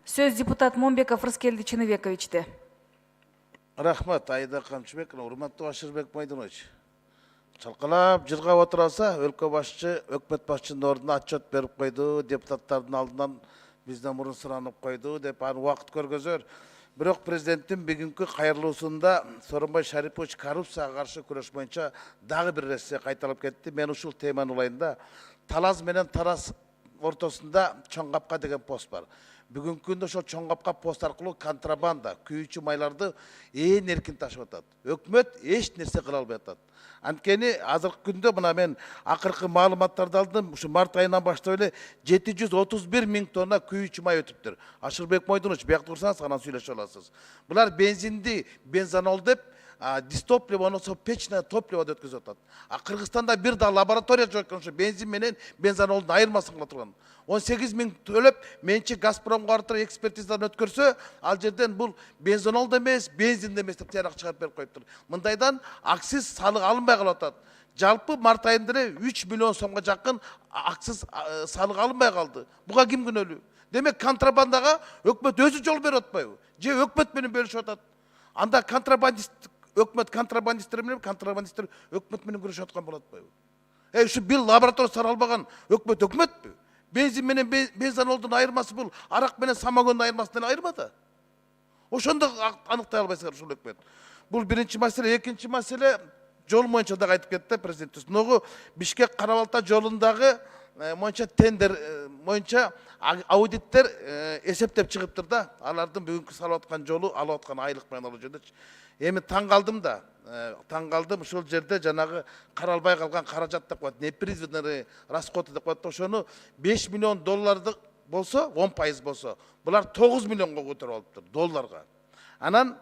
Сөз депутат Момбеков Рыскелди Чыныбековичте. Рахмат, Айда Камчыбековна, урматтуу Ашырбек Майданович. Чалкалап жырга отураса, өлкө башчы, өкмөт башчынын ордуна отчет берип койду, депутаттардын алдынан бизден мурун суранып койду деп аны убакыт көргөзөр. Бирок президенттин бүгүнкү кайрылуусунда Сооронбай Шарипович коррупцияга каршы күрөш боюнча дагы бир нерсе кайталап кетти. Мен ушул теманын улайында Талас менен Тарас ортосунда чоң капка деген пост бар. Бүгүнкү күндө ошол чоң капка пост аркылуу контрабанда, күйүүчү майларды ээн эркин ташып атат. Өкмөт эч нерсе кыла албай атат. Анткени азыркы күндө мына мен акыркы маалыматтарды алдым. Ушу март айынан баштап эле 731 миң тонна күйүүчү май өтүптүр. Ашырбек Майданович, биякта турсаңыз анан сүйлөшө аласыз. Булар бензинди бензонол деп дистопливо, печное топливо деп өткөзүп атат. Кыргызстанда бир да лаборатория жок экен, ошо бензин менен бензонолдун айырмасын кыла турган. 18 миң төлөп, менчи Газпромго артыр экспертизадан өткөрсө, ал жерден бул бензонол да эмес, бензин да эмес деп тыянак чыгарып берип коюптур. Мындайдан акциз салык алынбай калып атат. Жалпы март айында эле 3 миллион сомго жакын акциз салык алынбай калды. Буга ким күнөөлүү? Демек контрабандага өкмөт өзү жол берип атпайбы? Же өкмөт менен бөлүшүп атат? Анда контрабандист өкмөт контрабандисттер менен контрабандисттер өкмөт менен күрөшүп аткан болот атпайбы? Ушу бир лаборатория саралбаган өкмөтпү? Бензин менен бензонолдун айырмасы бул арак менен самогондун айырмасынан айырма да. Ошондо аныктай албайсыңар ушул өкмөт. Бул биринчи маселе. Экинчи маселе жол боюнча да айтып кетти президент. Ногу Бишкек Карабалта жолундагы боюнча тендер боюнча аудиттер эсептеп чыгыптыр да. Алардын бүгүнкү салып аткан жолу, алып аткан айлык менен алуу жөнүндө. Эми таң калдым да. Таң калдым, ушул жерде жанагы каралбай калган каражат деп коет, непредвиденный расходы деп коет. Ошону 5 миллион долларды болсо, 10% болсо, булар 9 миллионго көтөрүп алыптыр долларга. Анан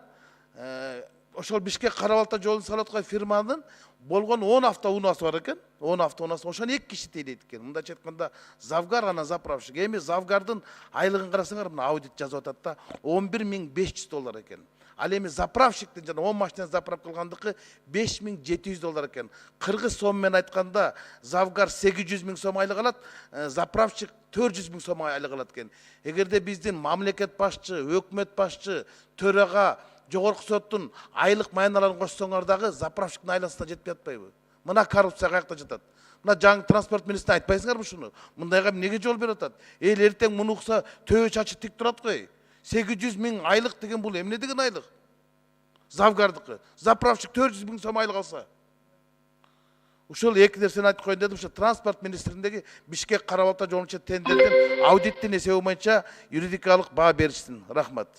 ошол Бишкек Карабалта жолун салып аткан фирманын болгон 10 автоунаасы бар экен. 10 автоунаасы. Ошону 2 киши тейлейт экен. Мындайча айтканда завгар анан заправщик. Эми завгардын айлыгын карасаңар, мына аудит жазып атат да, 11.500 доллар экен. Ал эми заправщиктин жана 10 машина заправ кылгандыкы 5.700 доллар экен. Кыргыз сом менен айтканда завгар 800 миң сом айлык алат, заправщик 400 миң сом айлык алат экен. Эгерде биздин мамлекет башчы, өкмөт башчы, төрага, жогорку соттун айлык майналарын кошсоңор дагы заправщиктин айласына жетпей атпайбы? Мына коррупция каякта жатат? Мына жаңы транспорт министрine айтпайсыңарбы ушуну? Мындайга эмнеге жол берип атат? Эл эртең муну укса төбө чачы тик турат кой. 800 миң айлык деген бул эмне деген айлык? Завгардыкы. Заправщик 400 миң сом айлык алса. Ушул эки нерсени айтып коеюн дедим. Ушу транспорт министрлигиндеги Бишкек Карабалта жолунча тендердин аудиттин эсеби боюнча юридикалык баа беришсин. Рахмат.